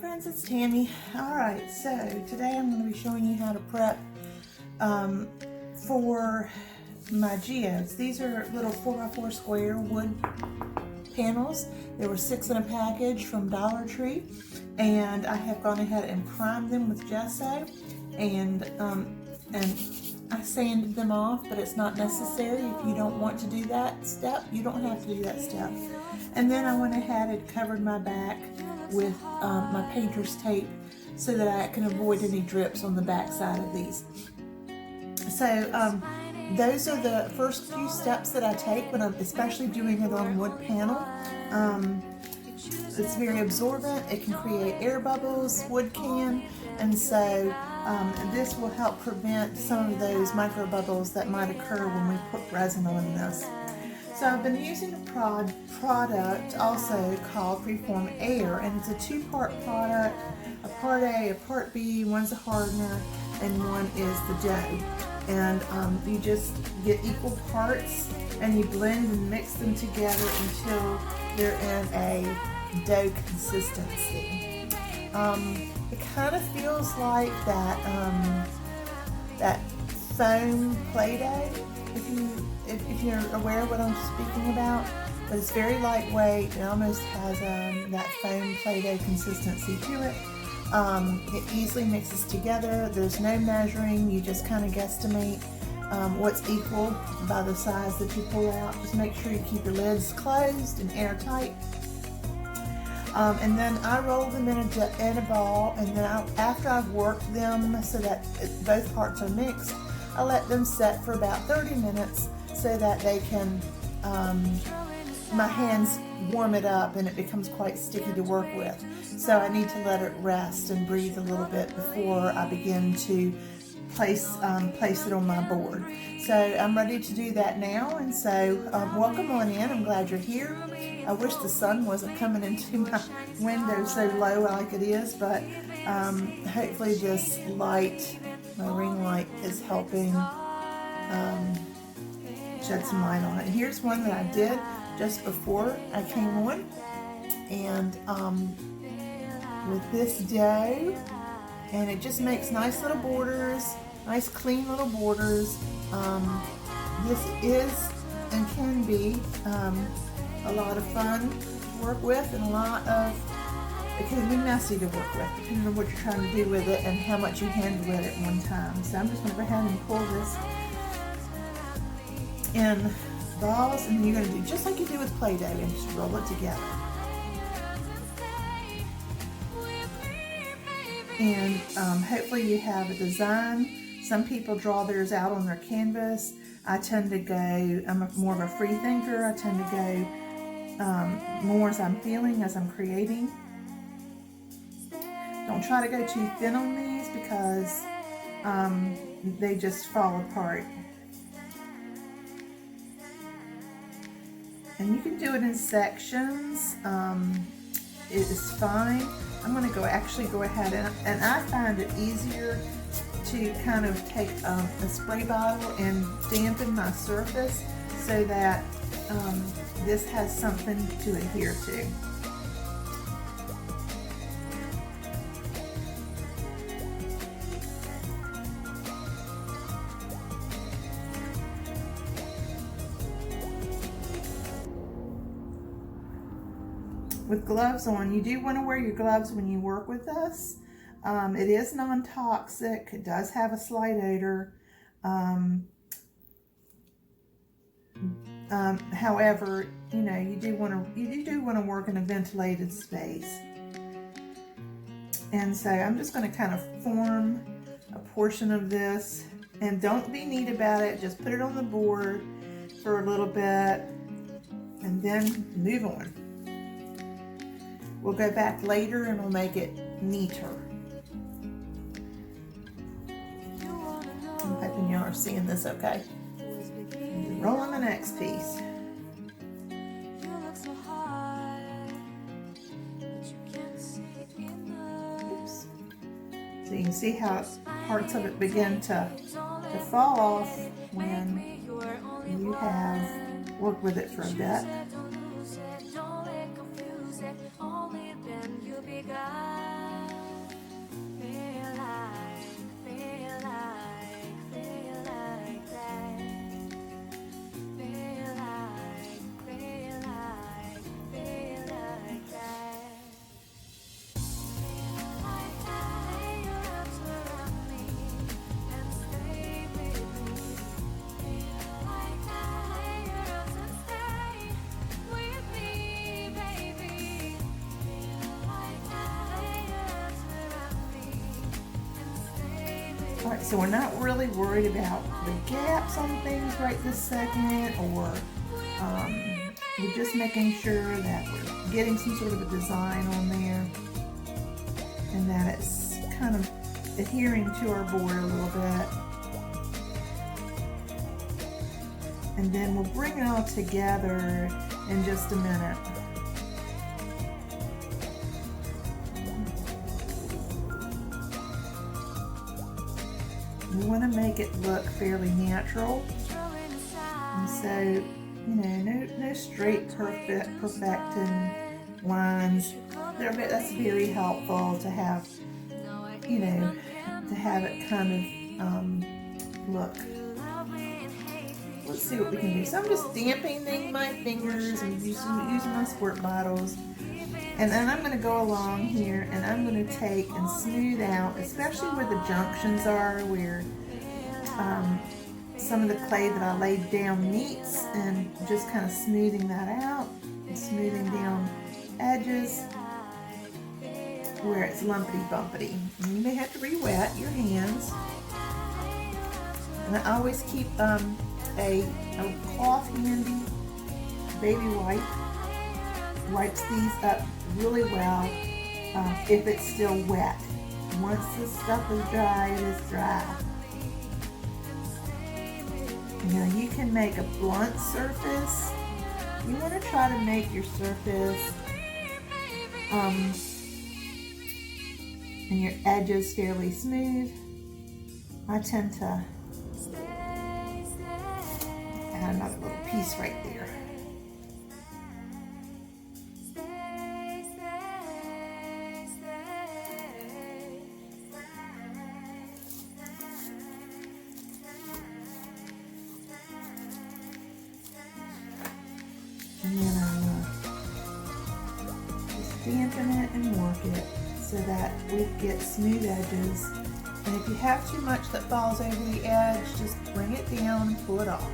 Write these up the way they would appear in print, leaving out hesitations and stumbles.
friends, it's Tammy. Alright, so today I'm going to be showing you how to prep for my geodes. These are little 4x4 square wood panels. There were 6 in a package from Dollar Tree, and I have gone ahead and primed them with gesso, and I sanded them off, but it's not necessary. If you don't want to do that step, you don't have to do that step. And then I went ahead and covered my back with my painter's tape so that I can avoid any drips on the back side of these. So those are the first few steps that I take when I'm especially doing it on wood panel. It's very absorbent. It can create air bubbles, wood can, and so this will help prevent some of those micro bubbles that might occur when we put resin on this. So I've been using a product also called Freeform Air, and it's a 2-part product, a part A, a part B, one's a hardener, and one is the dough. And you just get equal parts and you blend and mix them together until they're in a dough consistency. It kind of feels like that foam Play-Doh, if you're aware of what I'm speaking about, but it's very lightweight. It almost has that foam Play-Doh consistency to it. It easily mixes together. There's no measuring. You just kind of guesstimate what's equal by the size that you pull out. Just make sure you keep your lids closed and airtight. And then I roll them in a ball, and then after I've worked them so that both parts are mixed, I let them set for about 30 minutes so that they can, my hands warm it up and it becomes quite sticky to work with. So I need to let it rest and breathe a little bit before I begin to place it on my board. So I'm ready to do that now, and so welcome on in. I'm glad you're here. I wish the sun wasn't coming into my window so low like it is, but hopefully this light, my ring light, is helping shed some light on it. Here's one that I did just before I came on, and with this dough, and it just makes nice little borders, nice clean little borders. This is and can be a lot of fun to work with, and it can be messy to work with depending on what you're trying to do with it and how much you handle it at one time. So I'm just going to go ahead and pull this in balls, and you're going to do just like you do with Play-Doh and just roll it together. And hopefully you have a design. Some people draw theirs out on their canvas. I tend to go, I'm more of a free thinker. I tend to go more as I'm feeling, as I'm creating. Don't try to go too thin on these because they just fall apart. And you can do it in sections. It is fine. I'm going to actually go ahead and I find it easier to kind of take a spray bottle and dampen my surface so that this has something to adhere to. With gloves on, you do want to wear your gloves when you work with this. It is non-toxic. It does have a slight odor. However, you do want to work in a ventilated space. And so I'm just going to kind of form a portion of this, and don't be neat about it. Just put it on the board for a little bit and then move on. We'll go back later and we'll make it neater. I'm hoping y'all are seeing this okay. Roll on the next piece. Oops. So you can see how parts of it begin to fall off when you have worked with it for a bit. Alright, so we're not really worried about the gaps on things right this second, or we're just making sure that we're getting some sort of a design on there and that it's kind of adhering to our board a little bit. And then we'll bring it all together in just a minute. We want to make it look fairly natural, and so, you know, no straight perfecting lines. That's very helpful to have, you know, to have it kind of look. Let's see what we can do. So I'm just dampening my fingers and using my squirt bottles. And then I'm going to go along here and I'm going to take and smooth out, especially where the junctions are, where some of the clay that I laid down meets, and just kind of smoothing that out and smoothing down edges where it's lumpity bumpity. And you may have to re-wet your hands. And I always keep a cloth handy. Baby wipe wipes these up really well if it's still wet. Once the stuff is dry, it is dry. Now you can make a blunt surface. You want to try to make your surface and your edges fairly smooth. I tend to add another little piece right there. And then I'm just dampen it and work it so that we get smooth edges. And if you have too much that falls over the edge, just bring it down and pull it off.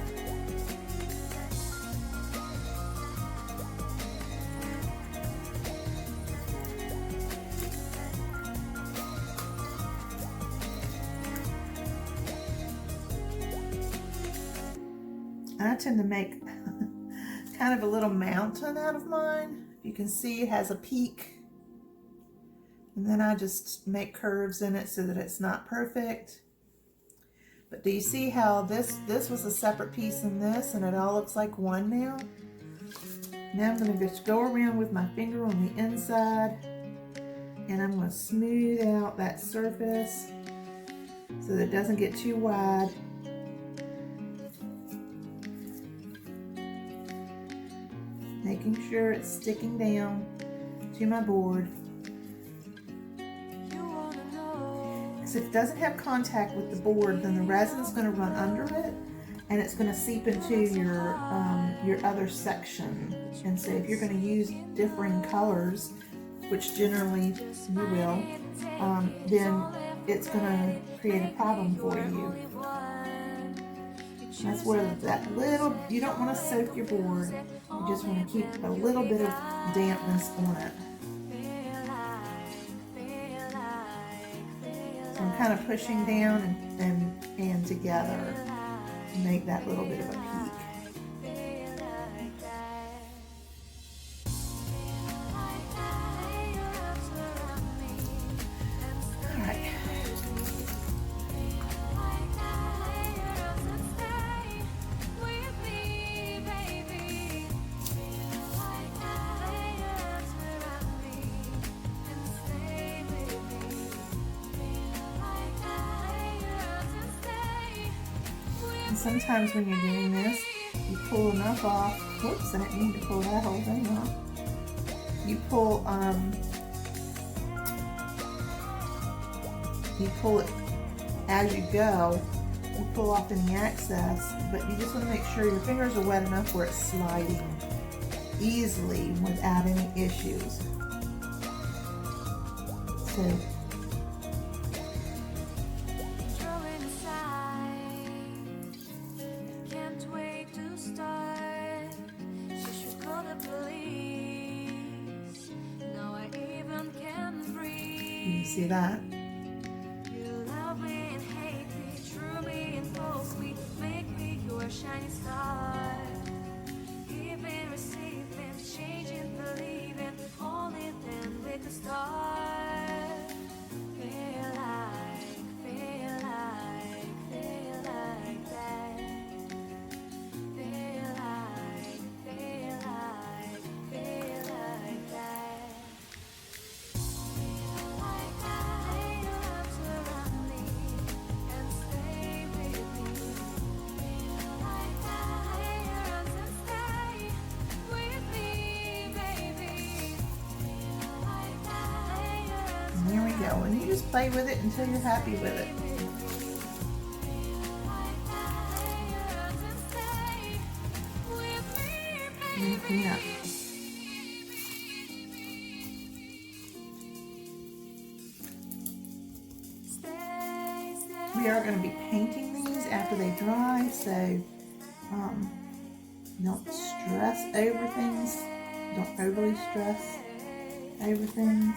I tend to make kind of a little mountain out of mine. You can see it has a peak. And then I just make curves in it so that it's not perfect. But do you see how this was a separate piece in this, and it all looks like one now? Now I'm going to just go around with my finger on the inside, and I'm going to smooth out that surface so that it doesn't get too wide. Making sure it's sticking down to my board. Because if it doesn't have contact with the board, then the resin's going to run under it, and it's going to seep into your other section. And so if you're going to use differing colors, which generally you will, then it's going to create a problem for you. That's where that little, you don't want to soak your board. You just want to keep a little bit of dampness on it. So I'm kind of pushing down and together to make that little bit of a peak. Sometimes when you're doing this, you pull enough off. Whoops, I didn't mean to pull that whole thing off. You pull it as you go. You pull off any excess, but you just want to make sure your fingers are wet enough where it's sliding easily without any issues. So you see that? detail, and you just play with it until you're happy with it. And you clean up. We are going to be painting these after they dry, so don't stress over things. Don't overly stress over things.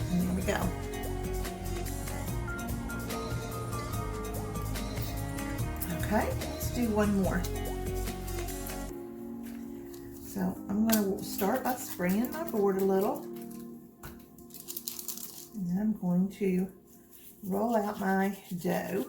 And there we go. Okay, let's do one more. So I'm going to start by spraying my board a little. And then I'm going to roll out my dough.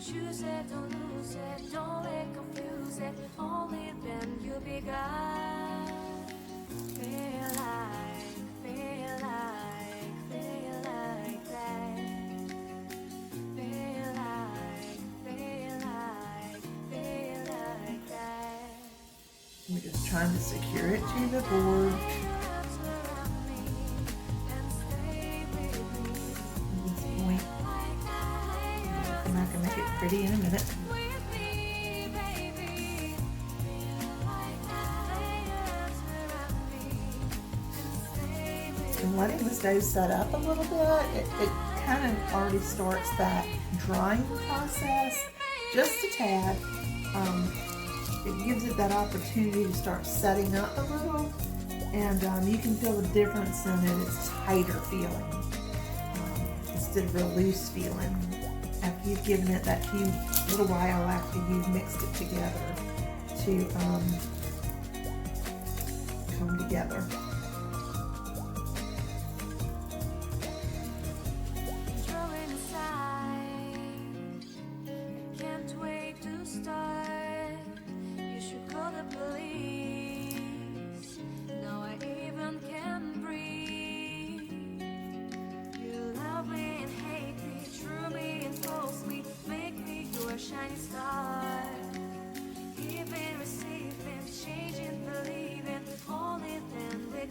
Choose it, don't lose it, don't let confuse it. Only then you begun. Feel like that. Feel like that. We're just trying to secure it to the board. I can make it pretty in a minute. And letting this dough set up a little bit, it kind of already starts that drying process just a tad. It gives it that opportunity to start setting up a little, and you can feel the difference in it. It's tighter feeling instead of a loose feeling. After you've given it that little while after you've mixed it together to come together. Can't wait to start. You should call the police. Now I even can breathe. You love me and hate me, true me and false me, make me your shining star. Giving, receiving, changing, believing, only then we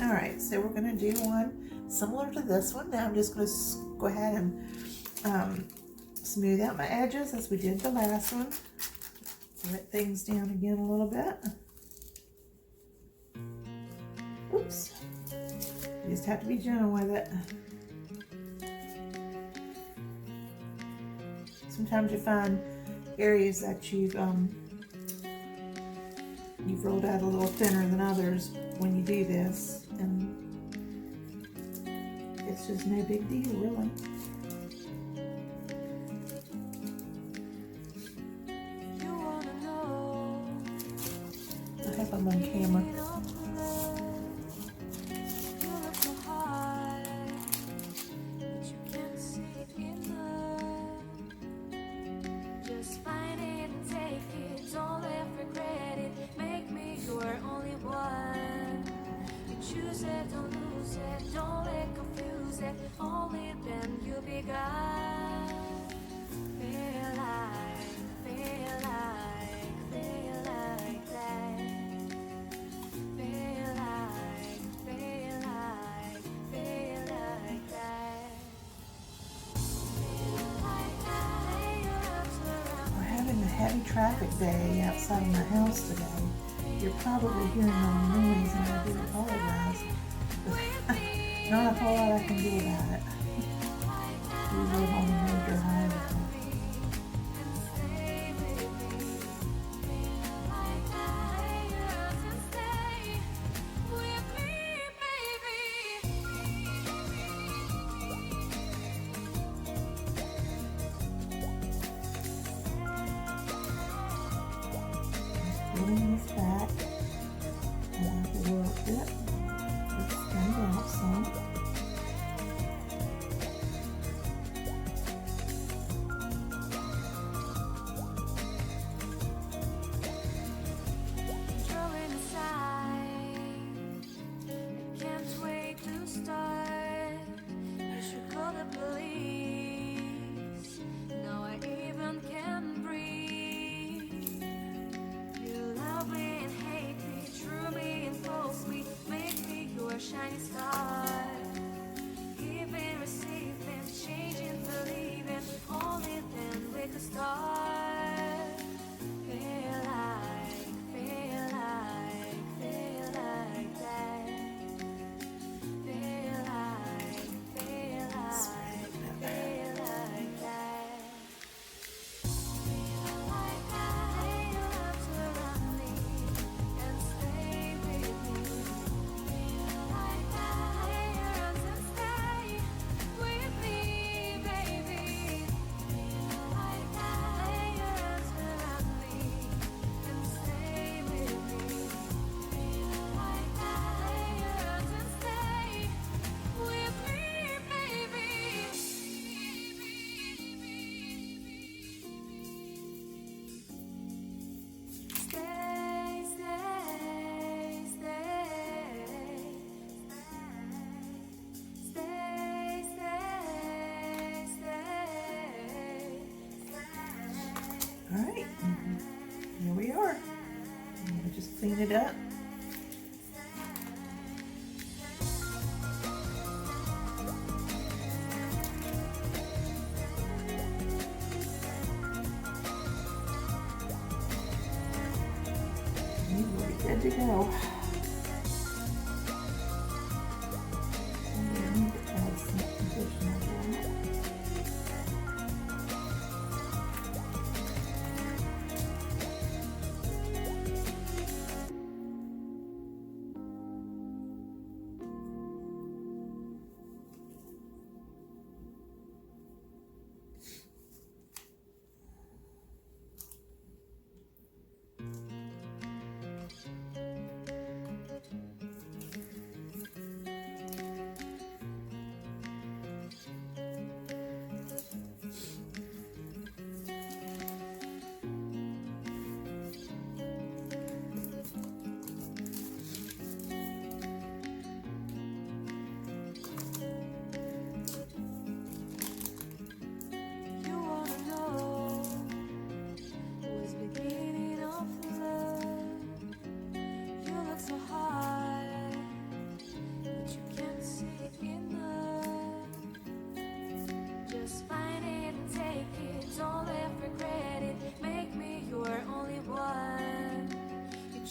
All right, so we're gonna do one similar to this one. Now I'm just gonna go ahead and smooth out my edges as we did the last one. Let things down again a little bit. Oops. You just have to be gentle with it. Sometimes you find areas that you've rolled out a little thinner than others when you do this, and it's just no big deal, really. I hope I'm on camera. Just find it and take it, don't ever regret it. Make me your only one. You choose it, don't lose it, don't let confuse it. Only then you'll be God. Feel like, feel like, feel like that. Feel like, feel like, feel like that. Feel like that. We're having a heavy traffic day outside of my house today. You're probably hearing all the noise, and I do apologize. Not a whole lot I can do about it. We live on a major highway. Pulling this back, and I have to work it. Just stand out some. Drawing aside, I can't wait to start. You should call the police. Now I even can breathe. You love me and hate me, true me and false me, make me your shining star. Giving, receiving, changing, believing, only then we could start. Feel like, feel like, feel like that. Feel like, feel like, feel like that. Feel like that. Your arms around me and stay with me. Feel like that. Your arms and stay with me, baby. Feel like that. Your arms around me and stay with me. Feel like that. Your arms and stay with me, baby. Stay, stay, stay. Stay, stay, stay. All right, here we are. I'm gonna just clean it up. And we'll be good to go. And we need to add some additional black.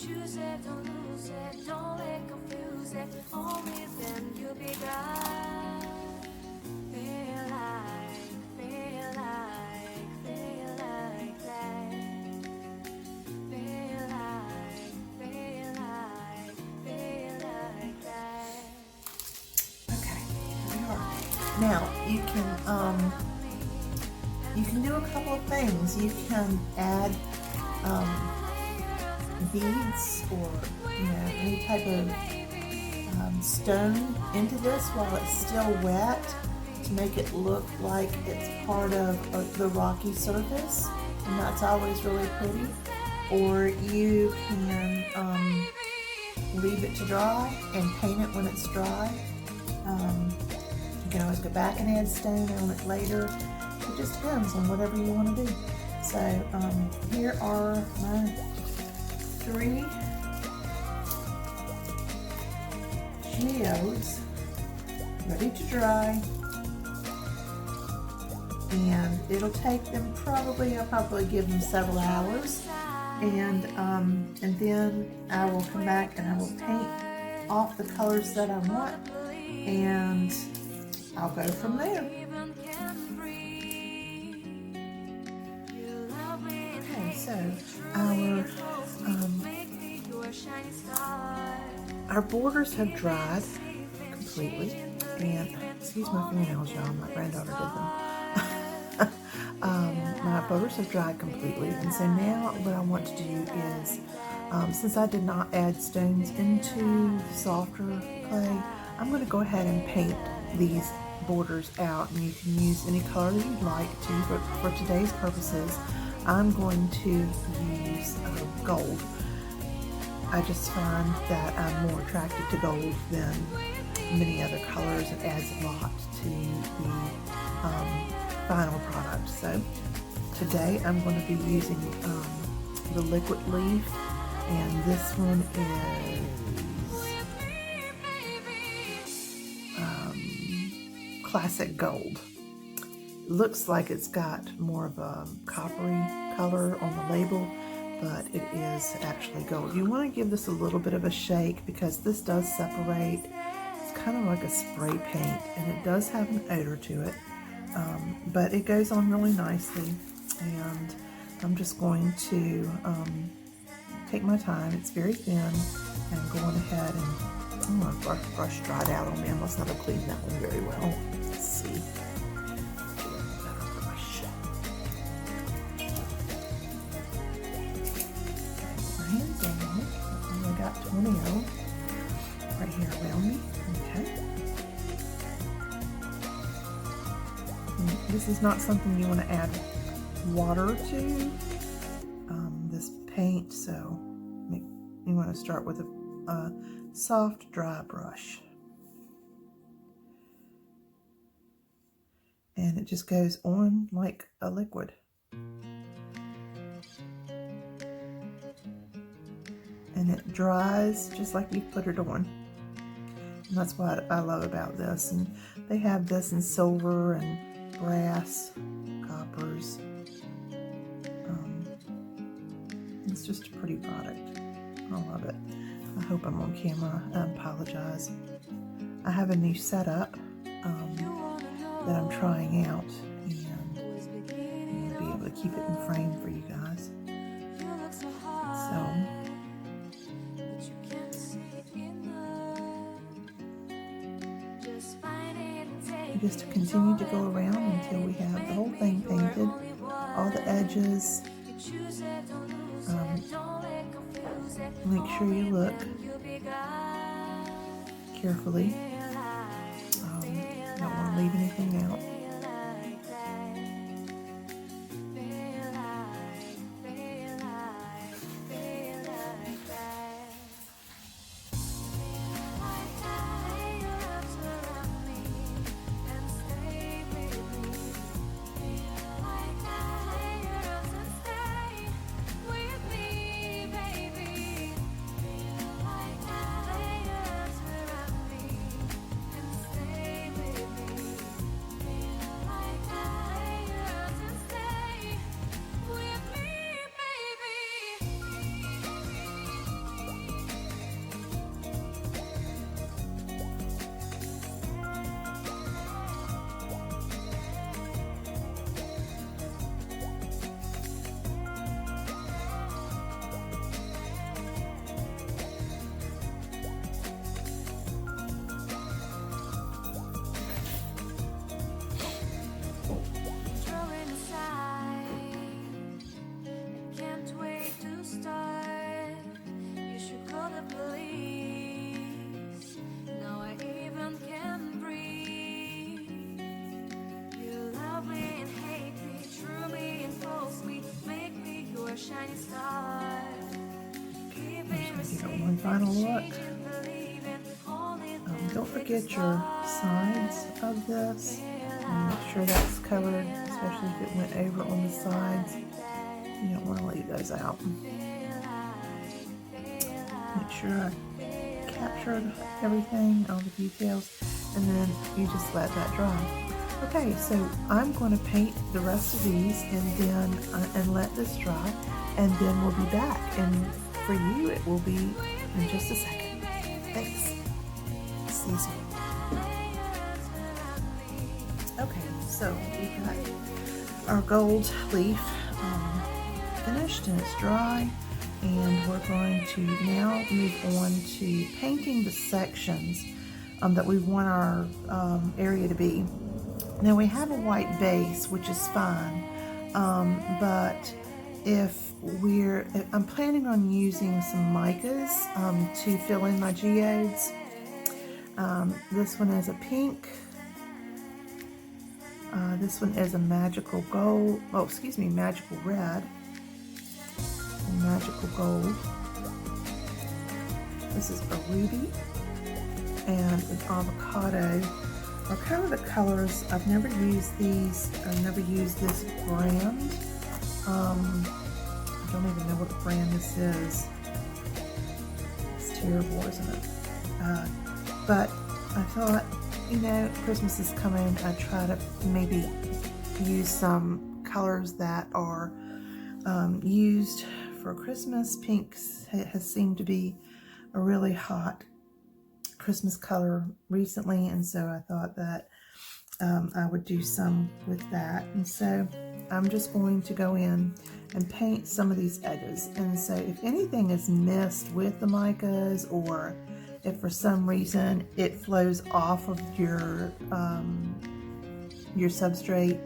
choose it, don't lose it, don't let confuse it. Only then you'll be God. Feel like that. Feel like that. Okay, here we are. Now you can do a couple of things. You can add beads or any type of stone into this while it's still wet to make it look like it's part of the rocky surface, and that's always really pretty. Or you can leave it to dry and paint it when it's dry. You can always go back and add stone on it later. It just depends on whatever you want to do. So here are my 3 geodes ready to dry, and it'll take them I'll probably give them several hours, and then I will come back and I will paint off the colors that I want, and I'll go from there. Okay, so our borders have dried completely, and excuse my fingernails, y'all, my granddaughter did them. My borders have dried completely, and so now what I want to do is, since I did not add stones into the softer clay, I'm going to go ahead and paint these borders out, and you can use any color that you'd like to, but for today's purposes I'm going to use gold. I just find that I'm more attracted to gold than many other colors. It adds a lot to the final product. So today I'm going to be using the liquid leaf, and this one is classic gold. It looks like it's got more of a coppery color on the label, but it is actually gold. You want to give this a little bit of a shake because this does separate. It's kind of like a spray paint, and it does have an odor to it, but it goes on really nicely. And I'm just going to take my time. It's very thin, and going ahead and my brush dried out on me. I must not have cleaned that one very well. Let's see. I got 20 of them right here around me. Okay. And this is not something you want to add water to, this paint, so you want to start with a soft, dry brush. And it just goes on like a liquid. And it dries just like you put it on. And that's what I love about this. And they have this in silver and brass, coppers. It's just a pretty product. I love it. I hope I'm on camera. I apologize. I have a new setup that I'm trying out, and I'll be able to keep it in frame for you guys. So we just continue to go around until we have the whole thing painted, all the edges. Make sure you look carefully. Don't want to leave anything out. give it one final look. Don't forget your sides of this. And make sure that's covered, especially if it went over on the sides. You don't want to leave those out. Make sure I captured everything, all the details, and then you just let that dry. Okay, so I'm going to paint the rest of these and then and let this dry, and then we'll be back. And for you, it will be in just a second. Thanks. See you soon. Okay, so we've got our gold leaf finished and it's dry, and we're going to now move on to painting the sections that we want our area to be. Now we have a white base, which is fine, but I'm planning on using some micas to fill in my geodes. This one is a pink. This one is a magical gold. Oh, excuse me, magical red and magical gold. This is a ruby and an avocado. Are kind of the colors. I've never used these. I've never used this brand. I don't even know what brand this is. It's terrible, isn't it? But I thought, you know, Christmas is coming. I try to maybe use some colors that are used for Christmas. Pink has seemed to be a really hot Christmas color recently, and so I thought that I would do some with that. And so I'm just going to go in and paint some of these edges. And so if anything is missed with the micas, or if for some reason it flows off of your substrate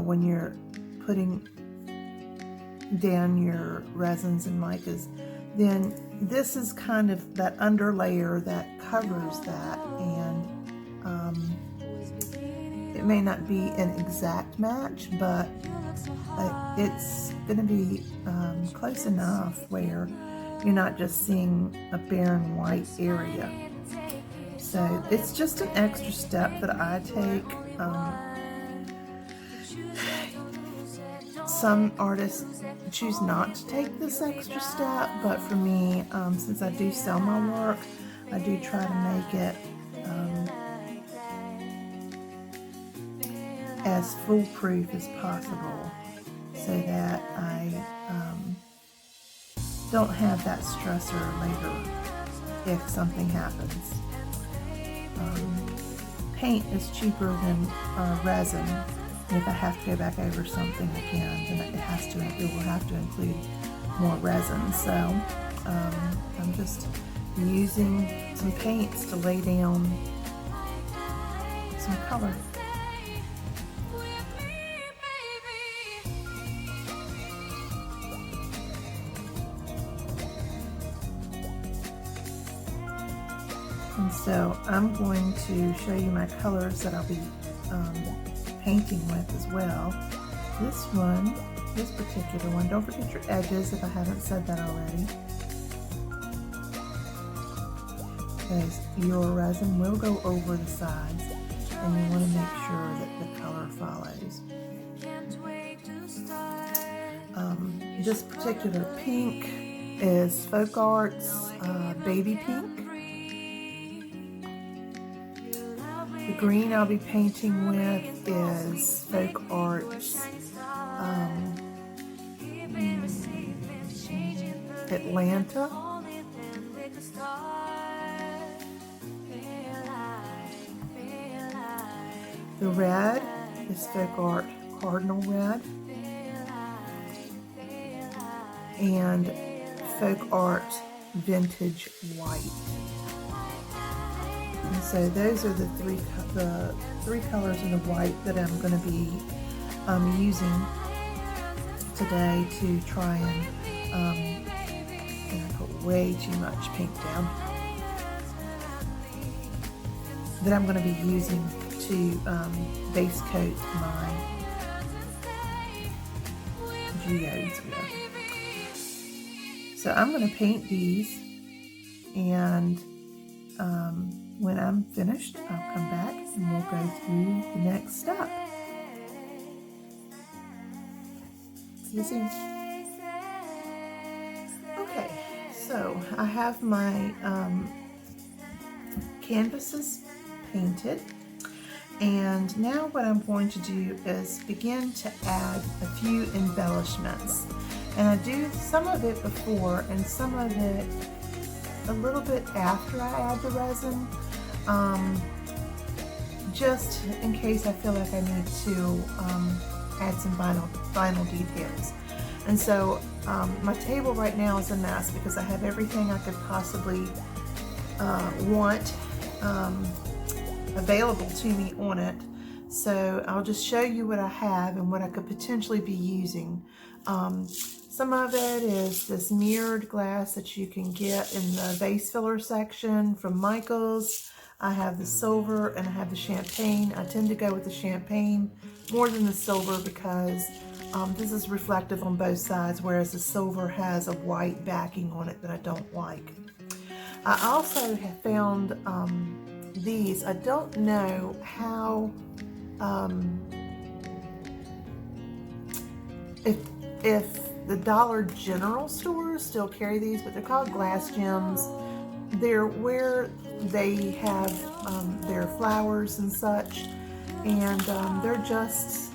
when you're putting down your resins and micas, then this is kind of that under layer that covers that, and it may not be an exact match, but it's going to be close enough where you're not just seeing a barren white area. So it's just an extra step that I take. Some artists choose not to take this extra step, but for me, since I do sell my work, I do try to make it as foolproof as possible, so that I don't have that stressor later if something happens. Paint is cheaper than resin. And if I have to go back over something again, then it will have to include more resin. So I'm just using some paints to lay down some color. And so I'm going to show you my colors that I'll be painting with as well. This particular one, don't forget your edges if I haven't said that already, because your resin will go over the sides, and you want to make sure that the color follows. This particular pink is Folk Art's Baby Pink. The green I'll be painting with is Folk Art's Atlanta. The red is Folk Art Cardinal Red. And Folk Art Vintage White. And so those are the three colors in the white that I'm going to be using today to try and I put way too much pink down, that I'm going to be using to base coat my geodes with. So I'm going to paint these And when I'm finished, I'll come back and we'll go through the next step. See you soon. Okay, so I have my canvases painted, and now what I'm going to do is begin to add a few embellishments. And I do some of it before and some of it a little bit after I add the resin, just in case I feel like I need to add some vinyl details. And so my table right now is a mess because I have everything I could possibly want available to me on it. So I'll just show you what I have and what I could potentially be using. Some of it is this mirrored glass that you can get in the vase filler section from Michael's. I have the silver and I have the champagne. I tend to go with the champagne more than the silver because this is reflective on both sides, whereas the silver has a white backing on it that I don't like. I also have found these. I don't know how, if the Dollar General stores still carry these, but they're called glass gems. They're where they have their flowers and such, and they're just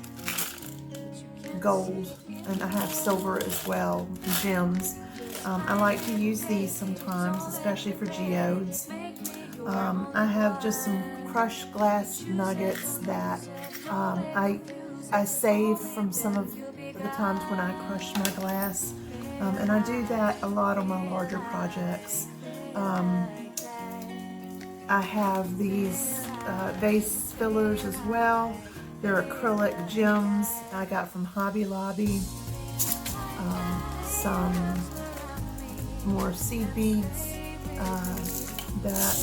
gold, and I have silver as well, gems. I like to use these sometimes, especially for geodes. I have just some crushed glass nuggets that I save from some of the times when I crush my glass, and I do that a lot on my larger projects. I have these vase fillers as well. They're acrylic gems I got from Hobby Lobby. Some more seed beads that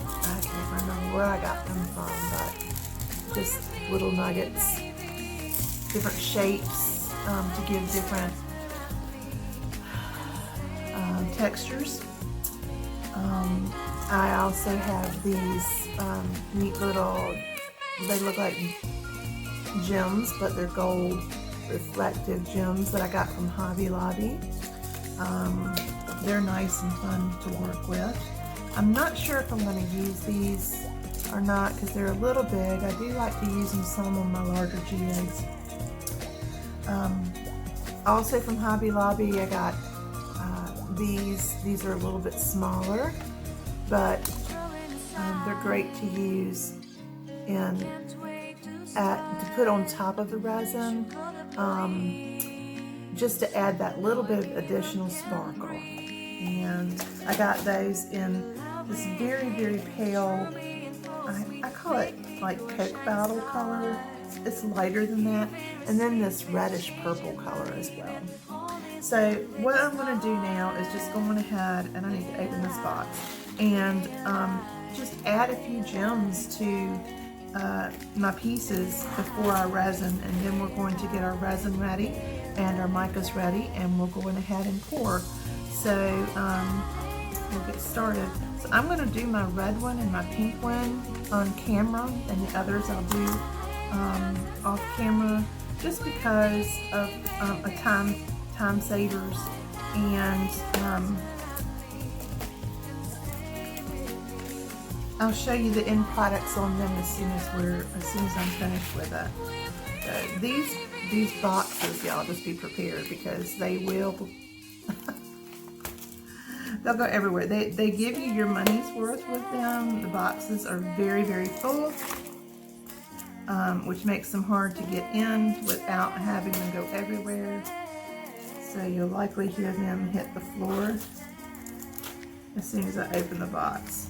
I can't remember where I got them from, but just little nuggets, different shapes to give different textures. I also have these neat little, they look like gems, but they're gold reflective gems that I got from Hobby Lobby. They're nice and fun to work with. I'm not sure if I'm going to use these or not because they're a little big. I do like to use them some on my larger geodes. Also from Hobby Lobby, I got these. These are a little bit smaller, but they're great to use to put on top of the resin, just to add that little bit of additional sparkle. And I got those in this very, very pale, I call it like Coke bottle color. It's lighter than that. And then this reddish purple color as well. So what I'm going to do now is just go on ahead, and I need to open this box, and just add a few gems to my pieces before our resin, and then we're going to get our resin ready and our micas ready, and we'll go in ahead and pour. So we'll get started. So I'm going to do my red one and my pink one on camera, and the others I'll do off camera, just because of a time savers, and I'll show you the end products on them as soon as I'm finished with it. These boxes, y'all, just be prepared because they will they'll go everywhere. They give you your money's worth with them. The boxes are very, very full, which makes them hard to get in without having them go everywhere. So you'll likely hear them hit the floor as soon as I open the box.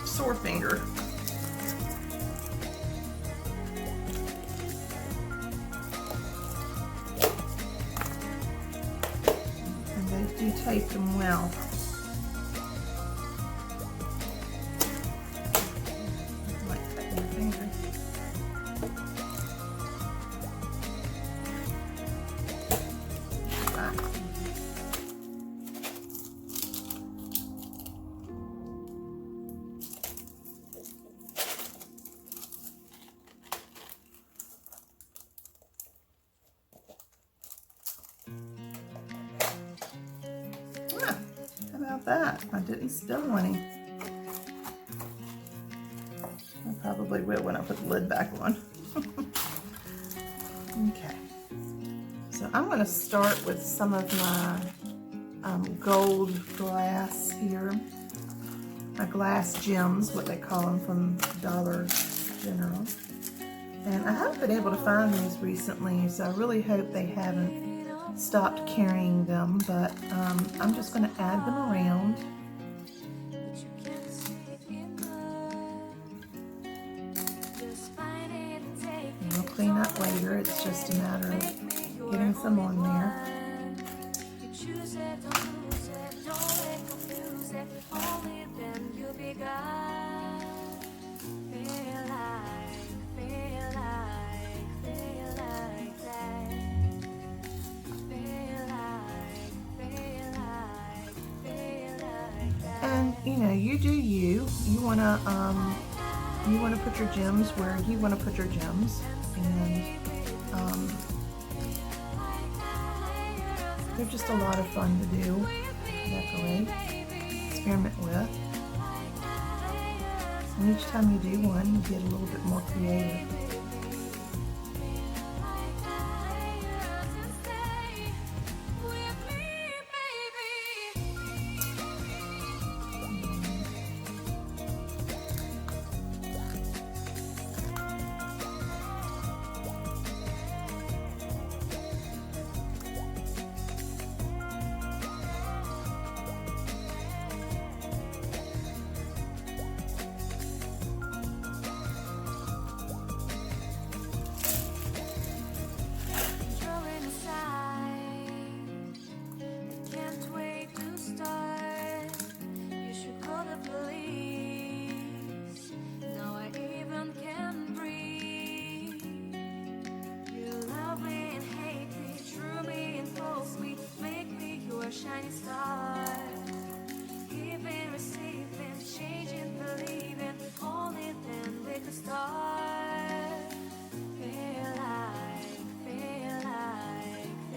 Sore finger. And they do tape them well. Might cut your finger. Ah, how about that? I didn't spill any. I probably will when I put the lid back on. Okay. So I'm going to start with some of my gold glass here. My glass gems, what they call them, from Dollar General. And I haven't been able to find these recently, so I really hope they haven't stopped carrying them, but I'm just going to add them around. And we'll clean up later, it's just a matter of getting some on there. And you know, you do you. You wanna put your gems where you wanna put your gems, and they're just a lot of fun to do, decorate, experiment with. And each time you do one, you get a little bit more creative. Shining star, giving, receiving, changing, believing, only then we can start. Feel like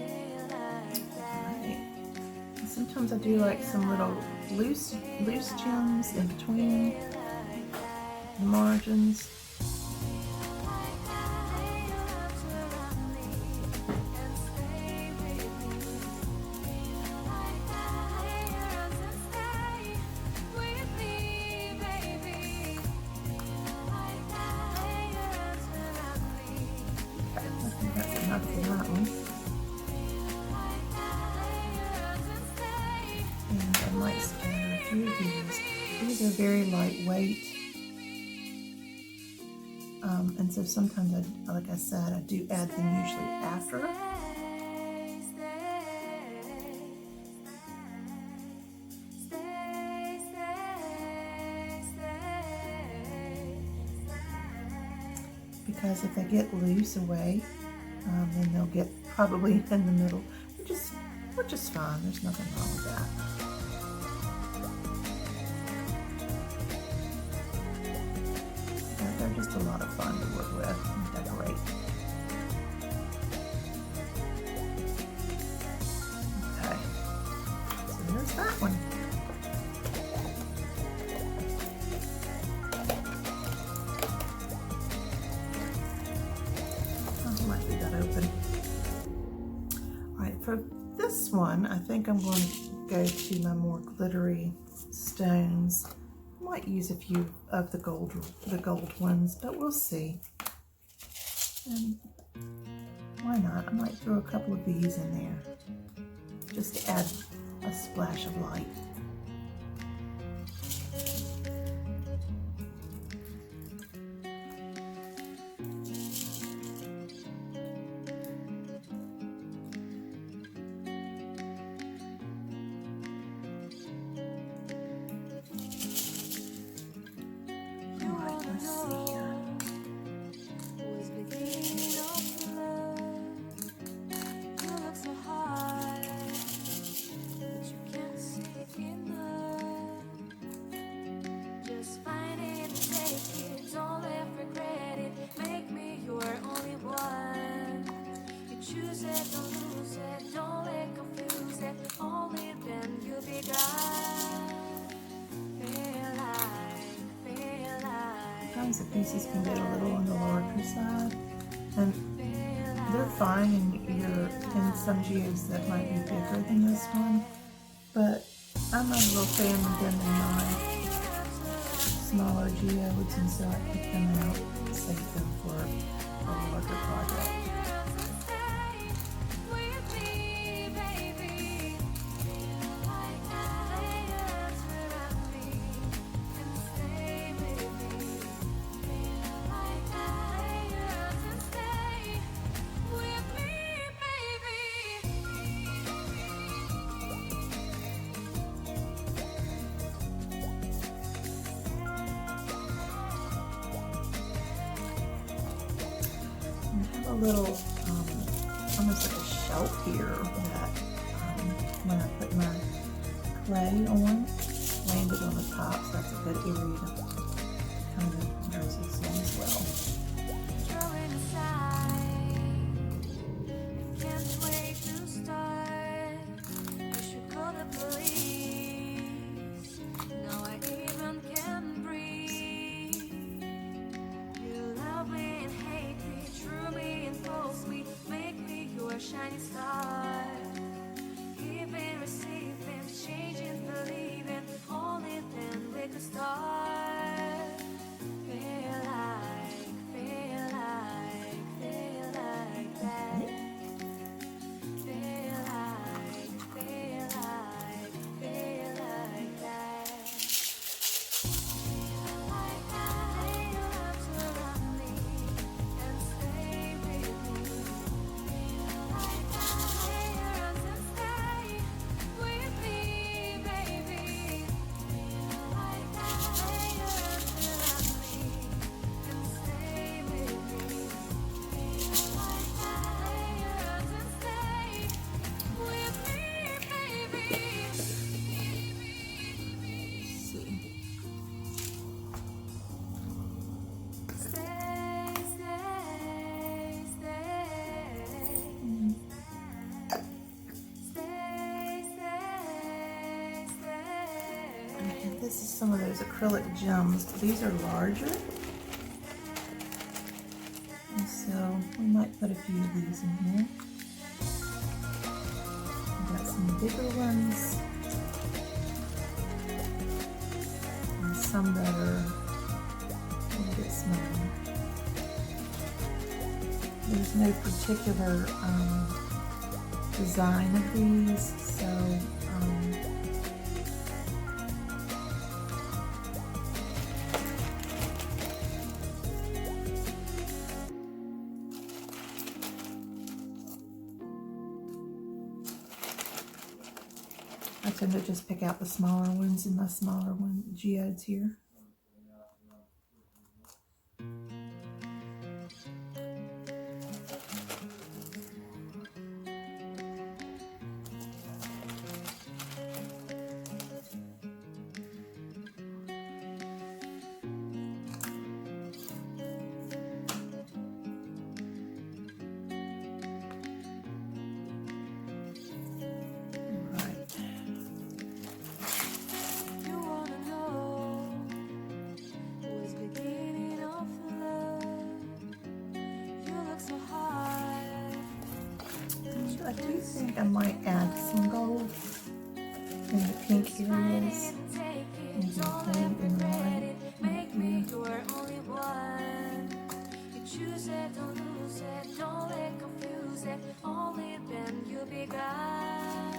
that. Right. Sometimes I do like some little loose gems in between the margins. And I might scatter a few of these. These are very lightweight. And so sometimes, like I said, I do add them usually after. Because if they get loose away, then they'll get probably in the middle, which is fine. There's nothing wrong with that. They're just a lot of fun to work with and decorate. Okay, so there's that one. Open. All right, for this one, I think I'm going to go to my more glittery stones. I might use a few of the gold ones, but we'll see. And why not? I might throw a couple of these in there, just to add a splash of light. In these. The pieces can get a little on the larger side, and they're fine in some geodes that might be bigger than this one, but I'm a little fan of them in my smaller geodes, and so I pick them out and save them for a larger project. A little, almost like a shelf here that when I put my clay on, landed on the top, so that's a good area to kind of drizzle some as well. Shining star, giving, receiving, changing, believing, only then we could start. Feel like that. Feel like that. Feel like that. Like that, you have to love me and stay with me. This is some of those acrylic gems. These are larger, and so we might put a few of these in here. We've got some bigger ones, and some that are a little bit smaller. There's no particular design of these, so I tend to just pick out the smaller ones in my smaller geodes here. I do think I might add some gold in the pink areas. Maybe blue and white right here. Choose it, don't lose it, don't let confuse it. Only then you'll be God.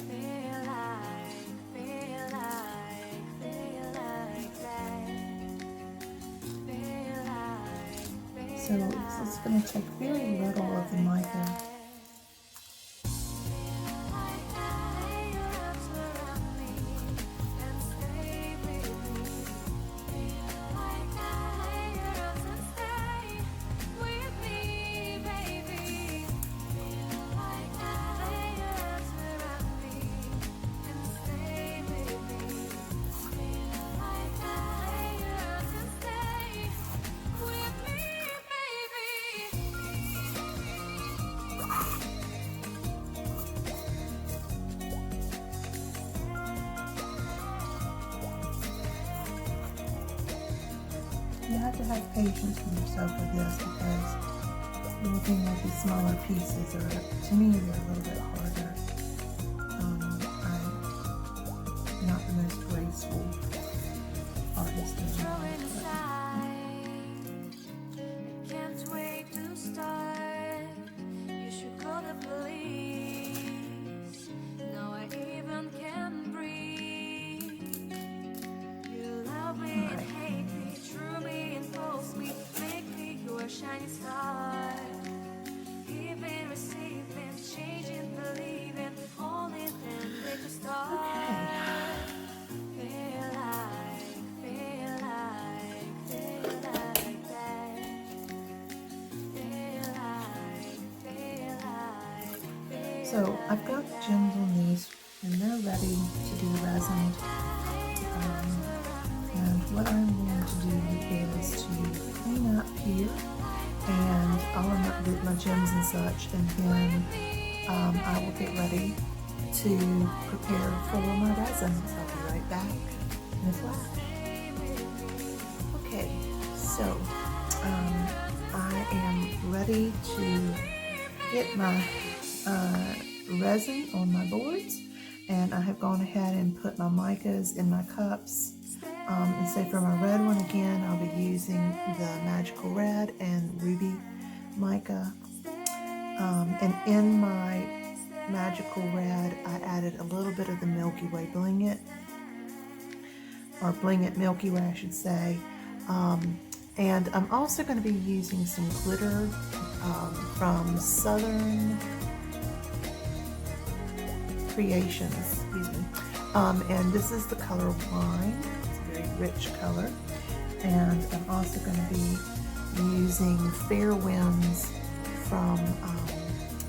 Feel like that. Feel like So it's going to take very little of the mica. You have to have patience with yourself with this because working with these smaller pieces are, to me, they're a little bit harder. I'm not the most graceful artist in the world. Can't wait to start. You should call the police. Now I even can breathe. You love me and hate me, true me and false me, make me your shining star. Giving, receiving, changing, believing, holding and make a start. Feel like that. So I've got the gems on these and they're ready to be resined. And what I'm going to do is to clean up here and all of my gems and such, and then I will get ready to prepare for my resin. So I'll be right back in a flash. Okay, so I am ready to get my resin on my boards, and I have gone ahead and put my micas in my cups. And so for my red one again, I'll be using the Magical Red and Ruby mica. And in my Magical Red, I added a little bit of the Milky Way Bling It, or Bling It Milky Way, I should say. And I'm also going to be using some glitter from Southern Creations, excuse me. And this is the color Wine. It's a very rich color. And I'm also going to be using Fair Winds from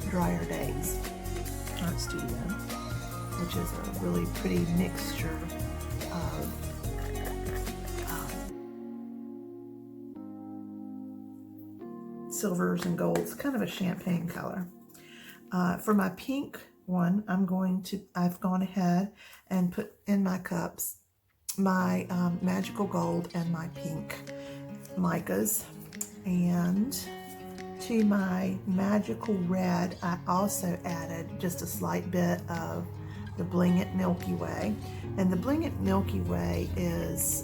Drier Days Art Studio, which is a really pretty mixture of silvers and golds, kind of a champagne color. For my pink one, I've gone ahead and put in my cups my Magical Gold and my pink micas. And to my Magical Red, I also added just a slight bit of the Bling It Milky Way. And the Bling It Milky Way is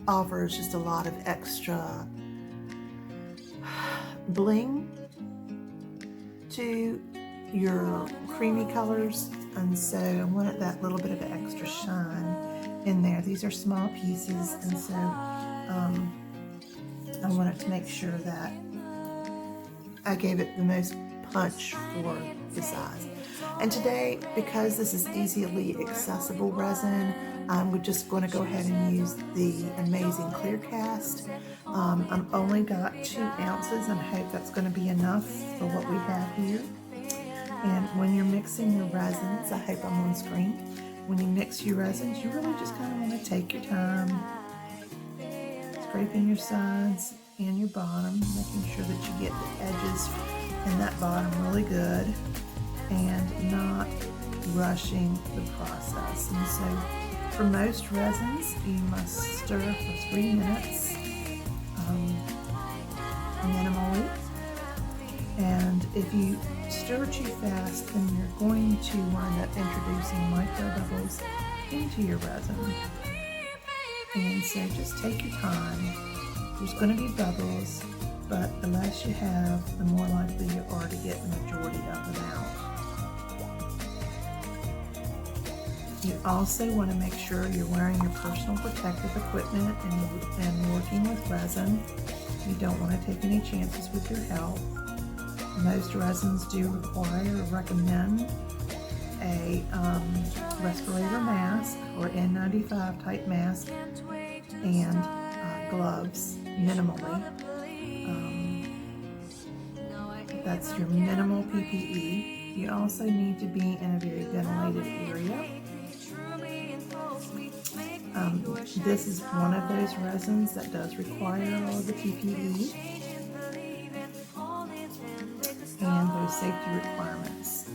offers just a lot of extra bling to your creamy colors, and so I wanted that little bit of extra shine in there. These are small pieces, and so I wanted to make sure that I gave it the most punch for the size. And today, because this is easily accessible resin, I'm just going to go ahead and use the Amazing Clear Cast. I've only got 2 ounces, and I hope that's going to be enough for what we have here. And when you're mixing your resins, I hope I'm on screen. When you mix your resins, you really just kind of want to take your time, scraping your sides and your bottom, making sure that you get the edges and that bottom really good, and not rushing the process. And so for most resins, you must stir for 3 minutes minimally. And if you stir too fast, then you're going to wind up introducing micro bubbles into your resin. And so just take your time. There's going to be bubbles, but the less you have, the more likely you are to get the majority of them out. You also want to make sure you're wearing your personal protective equipment and working with resin. You don't want to take any chances with your health. Most resins do require or recommend a respirator mask or N95 type mask and gloves minimally. That's your minimal PPE. You also need to be in a very ventilated area. This is one of those resins that does require all of the PPE and those safety requirements.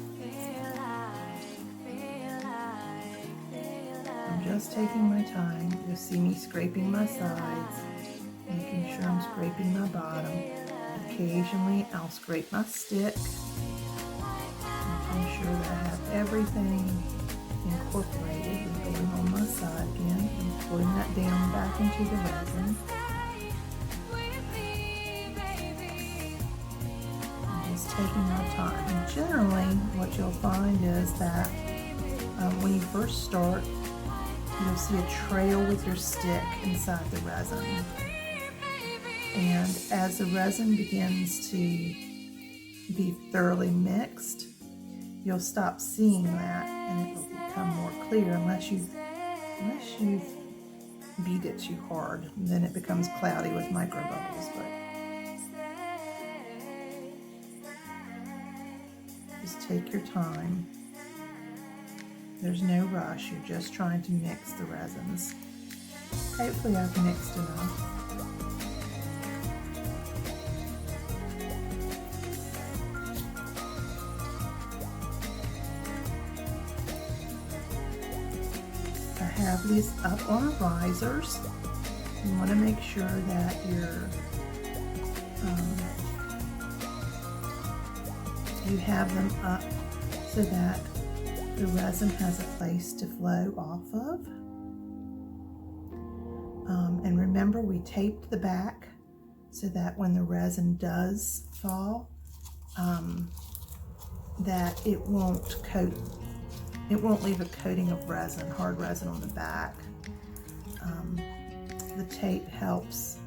I'm just taking my time. You'll see me scraping my sides, making sure I'm scraping my bottom. Occasionally I'll scrape my stick, making sure that I have everything incorporated and going on my side again and pulling that down back into the resin. I'm just taking my time. And generally what you'll find is that when you first start, you'll see a trail with your stick inside the resin. And as the resin begins to be thoroughly mixed, you'll stop seeing that and it will become more clear unless you beat it too hard. Then it becomes cloudy with micro bubbles. But just take your time. There's no rush. You're just trying to mix the resins. Hopefully I've mixed enough. I have these up on risers. You want to make sure that you have them up so that the resin has a place to flow off of. And remember, we taped the back so that when the resin does fall, that it won't leave a coating of resin, hard resin on the back. The tape helps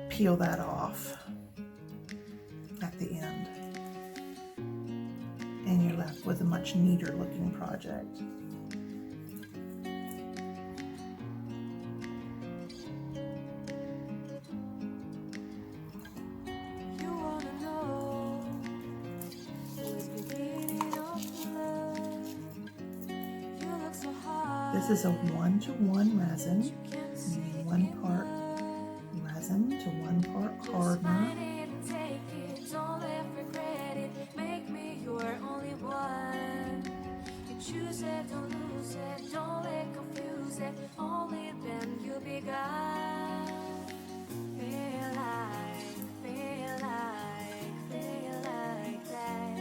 peel that off at the end. And you're left with a much neater looking project. This is a 1-to-1 resin, meaning 1 part resin to 1 part hardener. Choose it, don't lose it, don't let confuse it. Only then you'll be God. Feel like that. Feel like that.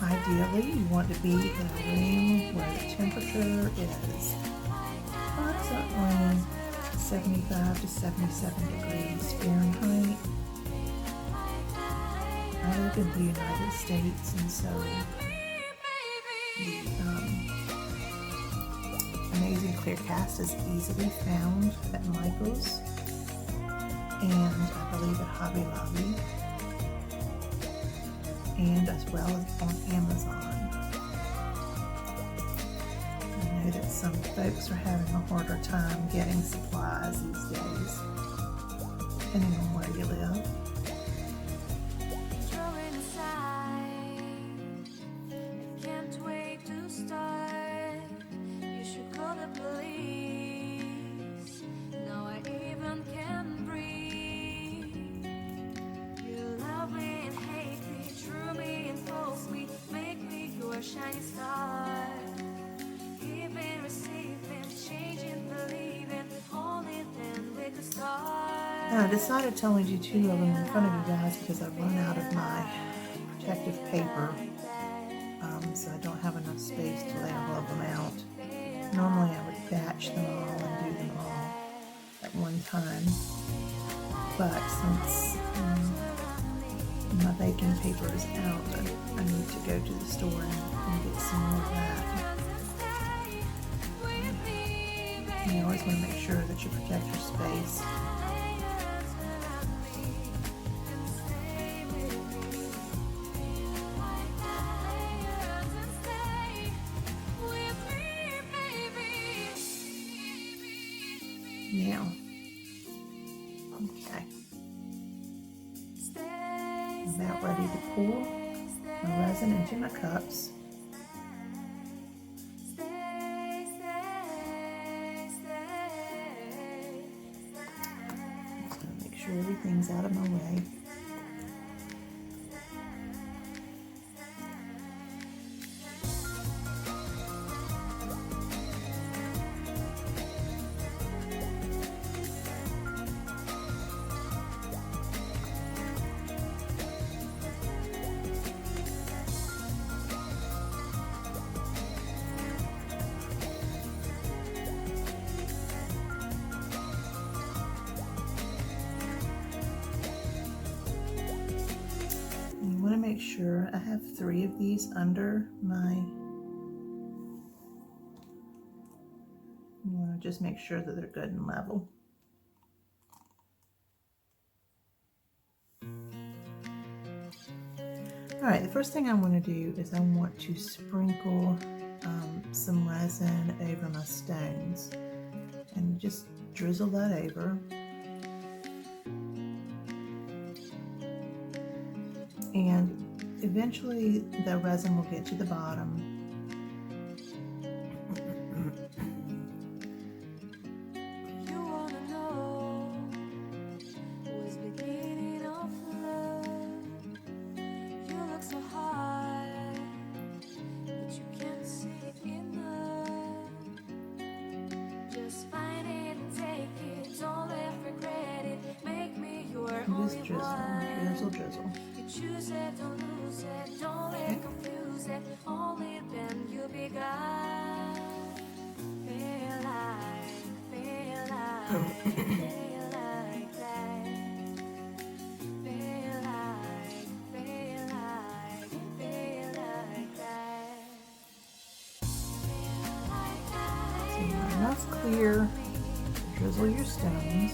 Ideally, you want to be in a room where the temperature is approximately 75 to 77 degrees Fahrenheit. I live in the United States, and so the Amazing Clear Cast is easily found at Michael's and I believe at Hobby Lobby, and as well as on Amazon. I know that some folks are having a harder time getting supplies these days, depending on where you live. Can't wait to start. You should call the police. Now I even can breathe. You love me and hate me, true me and false me, make me your shining star. Giving, receiving, changing, believing, only then we could start. Now, I decided to only do 2 of them in front of you guys because I've run out of my protective paper, so I don't have enough space to label them out. Normally I would batch them all and do them all at one time, but since my baking paper is out, I need to go to the store and get some more of that. You always want to make sure that you protect your space. Now, okay, I'm about ready to pour my resin into my cups. sure I have 3 of these under my, you want to just make sure that they're good and level. All right, the first thing I want to do is I want to sprinkle some resin over my stones and just drizzle that over. And eventually the resin will get to the bottom. You wanna know what's beginning of love? You look so high, but you can't see enough. Just find it and take it, don't let regret it. Make me your And only just drizzle, one. drizzle, drizzle. You choose it, don't lose it, don't let confuse it. Only then you'll be God. Feel like that. Feel like that. Feel like that. So you want enough clear to drizzle your stones.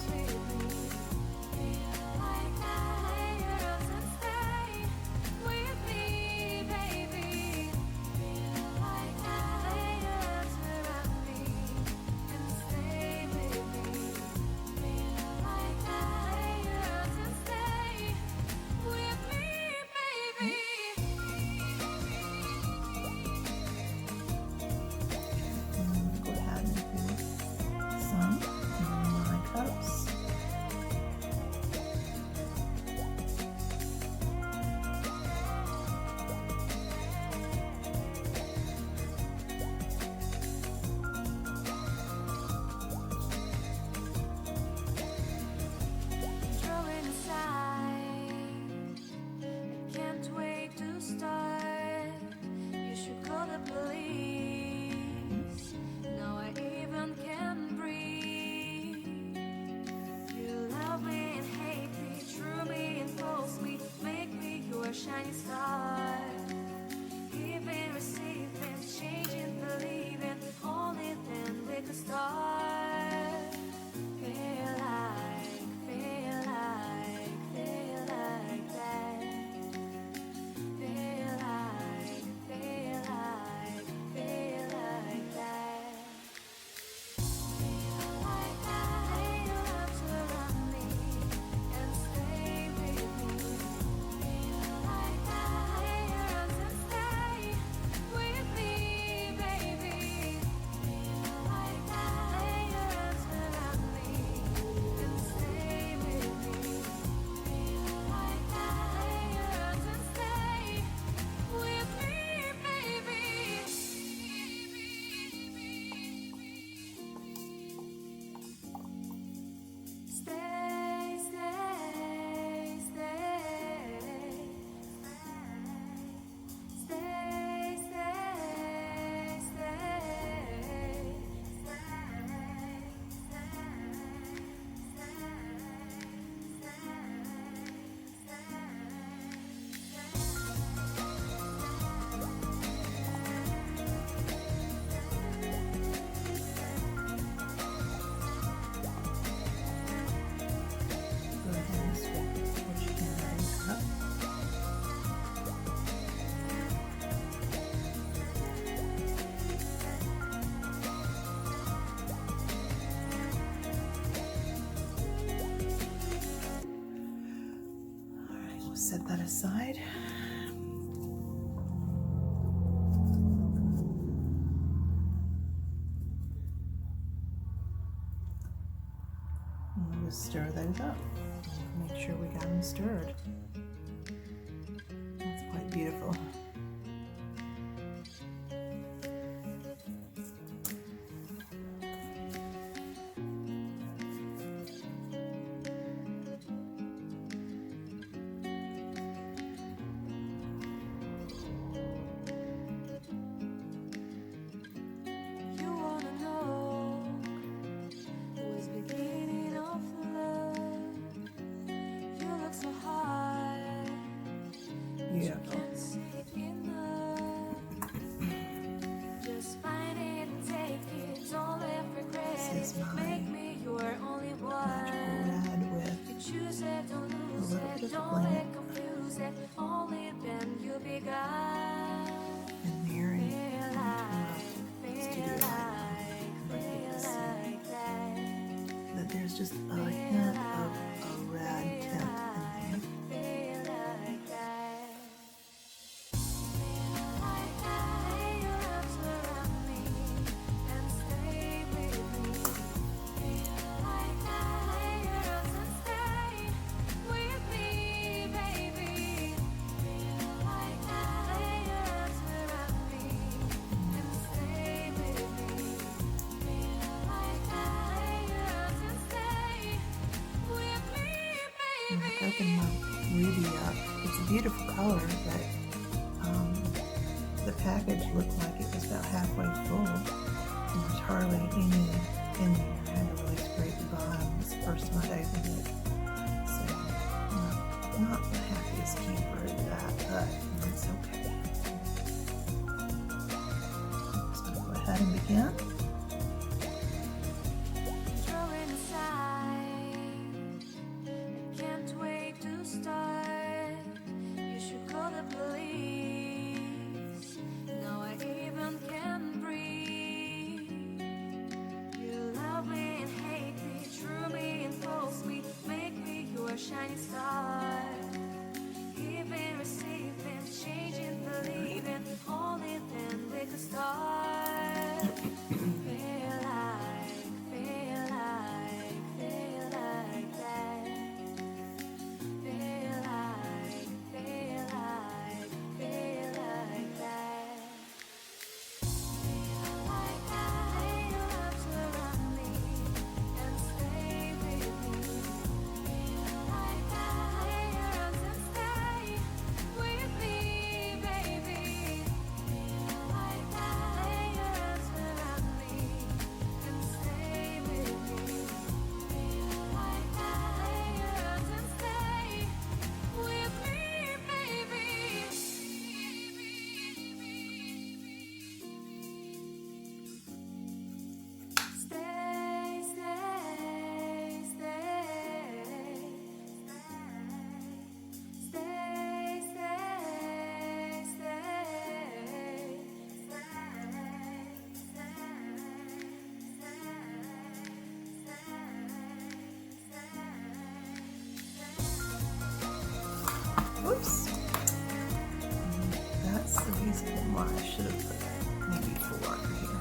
Go ahead and do some in my cups. Drawing aside, I can't wait to start. You should call the police. Now I even can breathe. You love me and hate me, true me and false me, make me your shining star. Giving, receiving, changing, believing, only then we could start. Feel like that. Feel like that. Feel like that. Feel like your arms around me and stay with me. Feel like your arms and stay with me, baby. Feel like your arms around me and stay with me. Feel like your arms and stay with me, baby. Stay, stay, stay. Stay, stay, Go ahead and switch what you can in the cup. All right, we'll set that aside. And we'll just stir those up. Make sure we got them stirred. That's quite beautiful. You wanna know what's beginning of love? You look so high, but you Beautiful. can't Make me your only one. red with You choose it, don't lose little bit it, of don't blend. let confuse it. Only then you begun. And Mary Feel studio like that. that there's just a hint of a red tint in there. Feel like that. Feel like that. Lay your arms around me and stay with me. Feel like that. Lay your arms and stay with me, baby. Feel like that. Lay your arms around me and stay with me. Feel like that. Lay your arms and stay with me, And I baby. opened my ruby up. It's a beautiful color, but the package looked like it was about halfway full. And there's hardly any in there. I had to really scrape the bottom. It's the first time I opened it. So, not the happiest camper at that, but it's okay. Just gonna go ahead and begin. Drawing aside, I can't wait to start. You should call the police. Now I even can breathe. You love me and hate me, true me and false me, make me your shining star. Giving, receiving, changing, believing, only then we could start. Feel like that. Feel like that. Feel like that. Lay your arms around me and stay with me. Feel like that. Lay your arms and stay with me, baby. Feel like that. Lay your arms around me and stay with me. Feel like that. Lay your arms and stay with me, baby. Stay, stay, stay. Stay, stay, Oops. That's the reason why I should have put maybe 4 over here.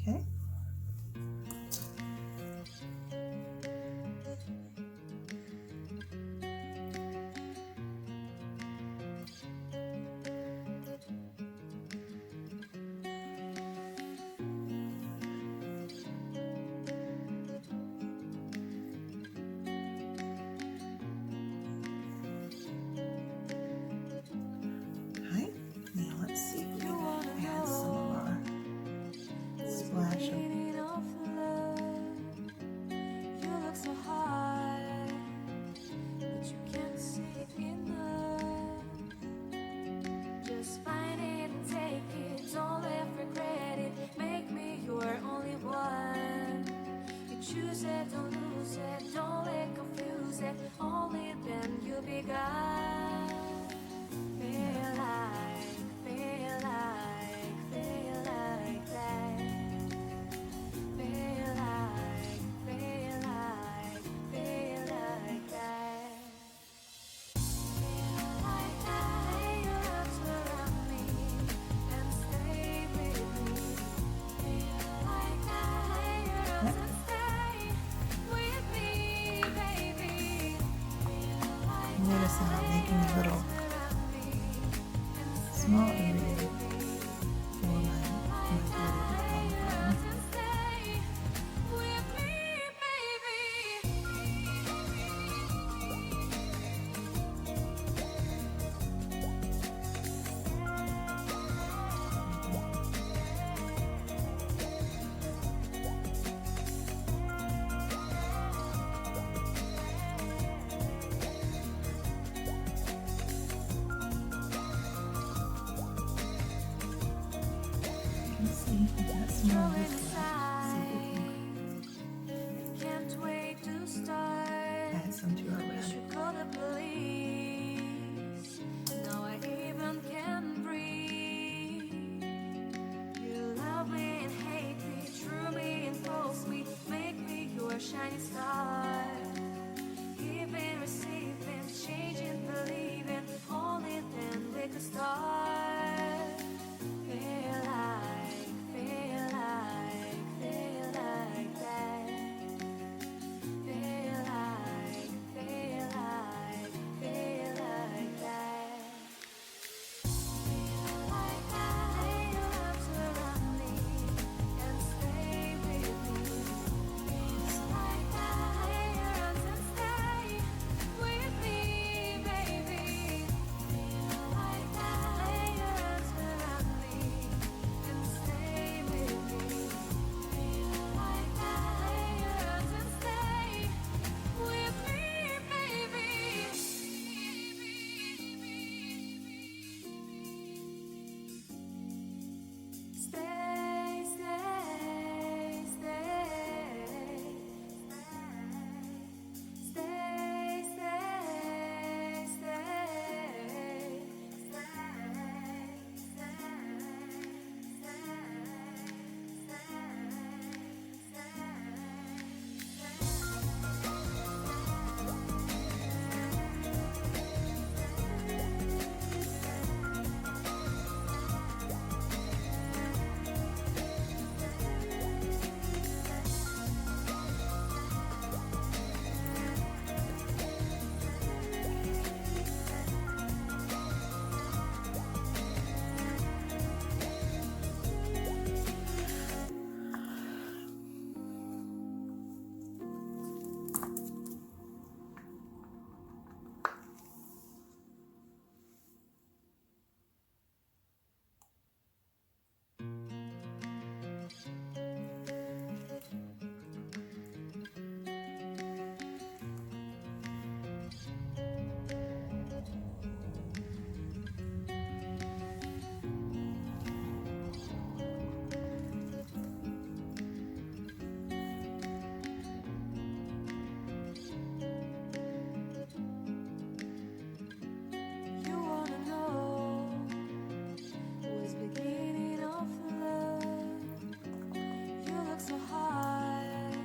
Okay. Okay. Now let's see if we You wanna can add some of our splash of meaning of love. You look so hard, but you can't see enough. Just find it and take it, don't let regret it. Make me your only one. You choose it, don't lose it, don't let confuse it. Only then you begun. Feel like that. Feel like that. Feel like that. Lay your arms around me and stay with me. Feel like that. Lay your arms and stay with me, baby. Feel like Notice how I'm making a little small area for my glitter to come from. more throwing this way. See if we Can't wait to start. can add some to our You red. should call the police. Now I even can breathe. You love me and hate me, true me and false me, make me your shining star. Giving, receiving, changing, believing, only then we could start. Feel like, feel like, feel like that. Feel like, feel like, feel like that. Feel like that. Lay your arms around me and stay with me. Feel like that. Lay your arms and stay with me, baby. Feel like that. Lay your arms around me and stay with me. Feel like that. Lay your arms and stay with me, baby. Stay, stay, stay. Stay, stay, You wanna know who's beginning of love? You look so hard,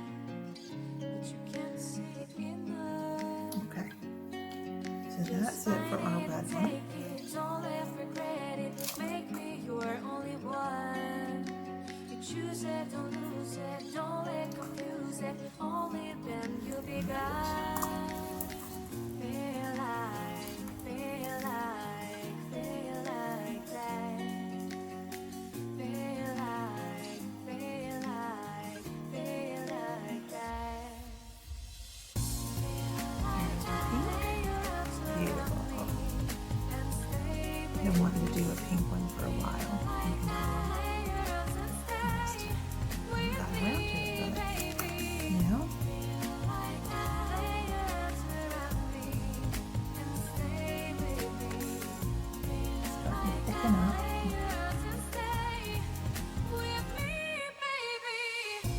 but you can't see enough. Okay. So that's it for our red one. Don't let regret it. Make me your only one. You choose it, don't lose it. Don't let confuse it. Only then you'll be gone. Feel like, feel like, feel like that. Feel like, feel like, feel like that. Feel like that. Lay your arms around me and stay with Been wanting to do a pink one for a while. like that. Lay your arms and stay with Got me, around to it, but baby. now Feel like that. Lay your arms around me and stay with me. Feel starting to like thicken that. up. Lay your arms and stay with me, baby.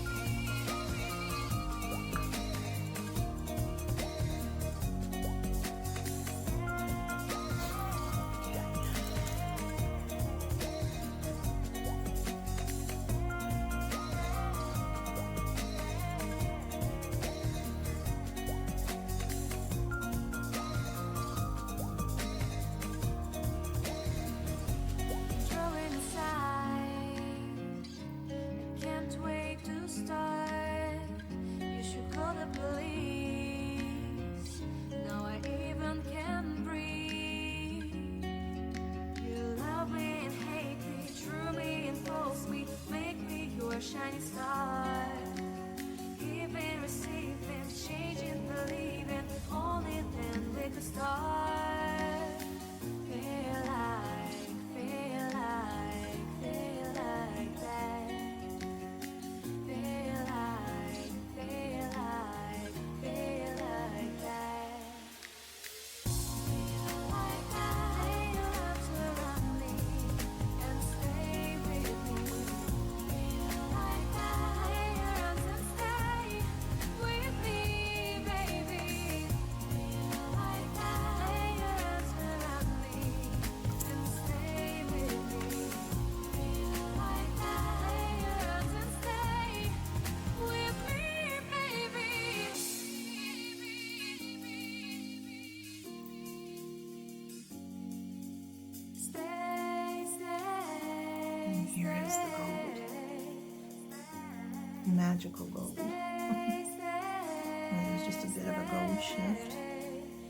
Throwing aside, I can't wait to start. You should call the police. Now I even can breathe. You love me and hate me, true me and false me, make me your shining star. Giving, receiving, changing, believing, only then we could start. Feel like, feel like, feel like that. Feel like, feel like, feel like that. Feel like that. Lay your arms around me and stay with me. Feel Here is the gold. Magical gold. There's just a bit of a gold shift.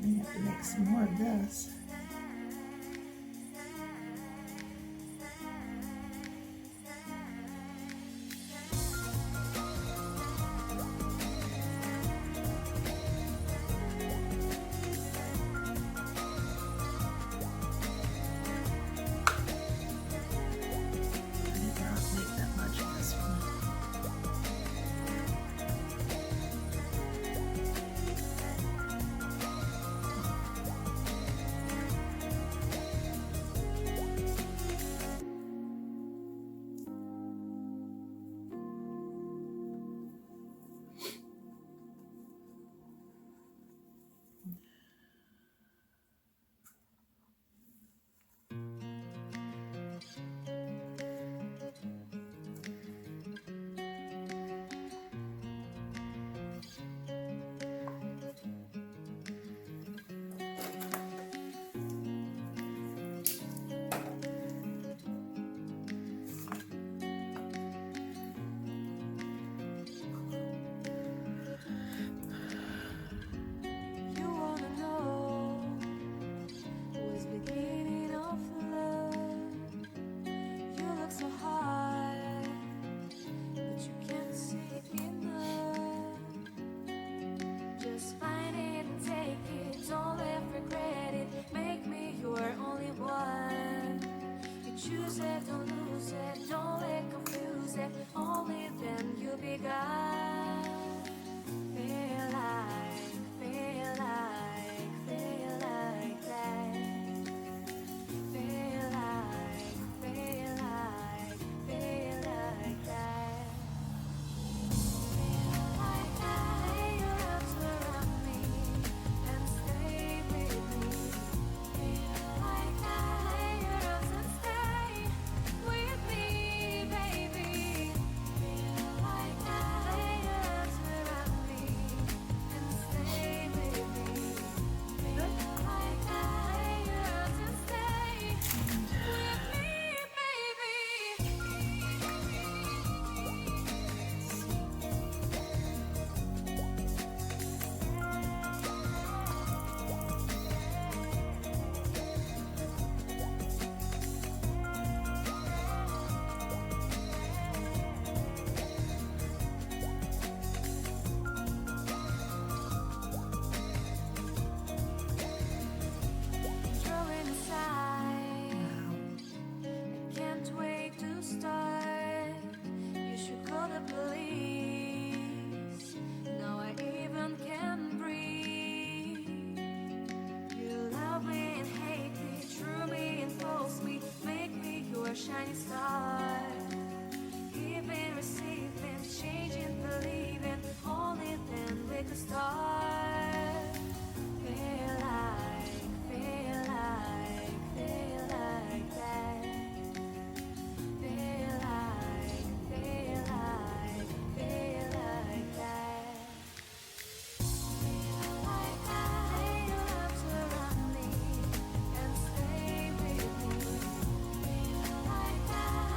I have to make some more of this. Choose it, don't lose it, don't let confuse it. Only then you'll be God. Feel like that. Feel like that. Feel like that. Feel like that. Lay your arms around me and stay with me. Feel like that. Lay your arms and stay with me, baby. Feel like that. Lay your arms around me and stay with me. Feel like that. Lay your arms and stay with me, baby. Drawing aside, I can't wait to start. You should call the police. Now I even can breathe. You love me and hate me, true me and false me, make me your shining star. Giving, receiving, changing, believing, only then we could start. Feel like that. Feel like that. Feel like that. Feel like that. Lay your arms around me and stay with me. Feel like that.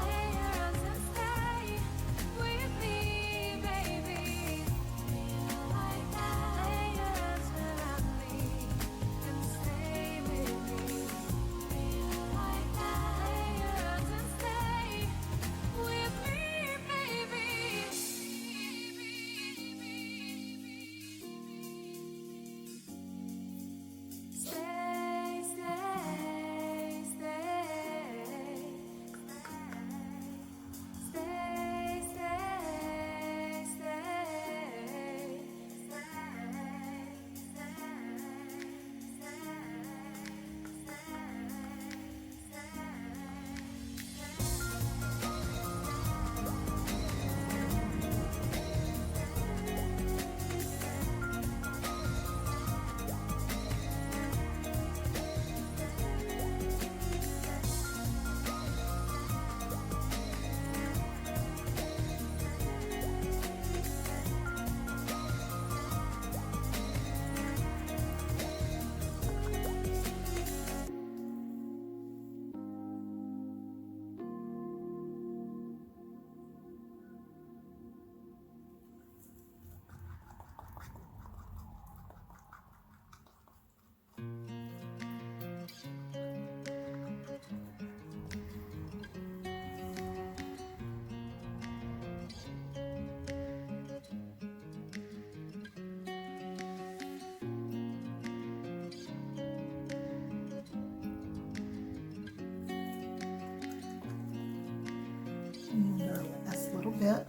bit.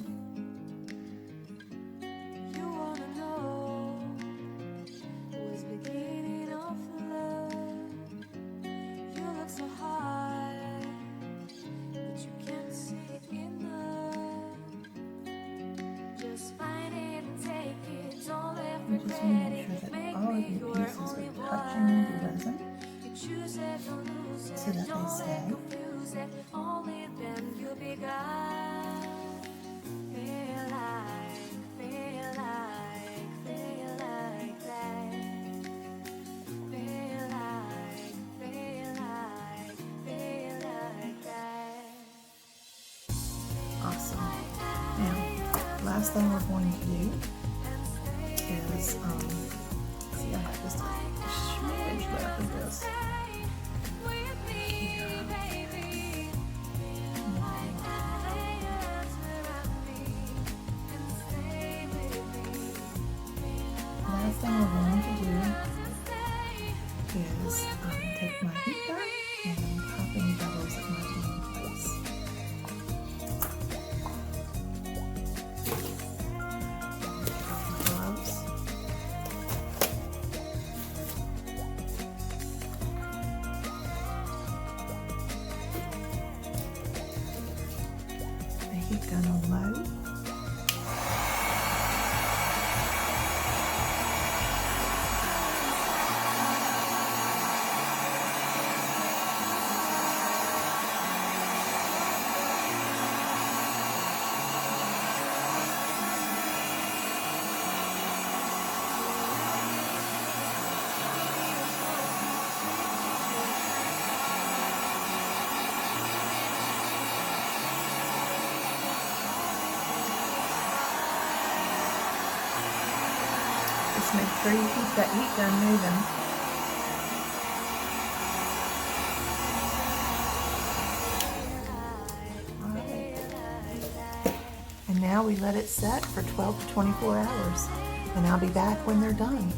You wanna know who's beginning of love. You look so high, but you can't see enough. Just find it and take it, don't let I just want to make sure that all of your pieces are touching the resin you choose it, don't lose it, so that they don't stay. let confuse it, only then you'll be God. Feel like that. Feel like that. Awesome. Now, last thing we're going to do is, see, I have just a smidge left of this. Last thing we're going to do is take my heat gun and pop any bubbles that might be in place. Gloves. The heat gun on low. Just make sure you keep that heat gun moving. Alright. And now we let it set for 12 to 24 hours. And I'll be back when they're done.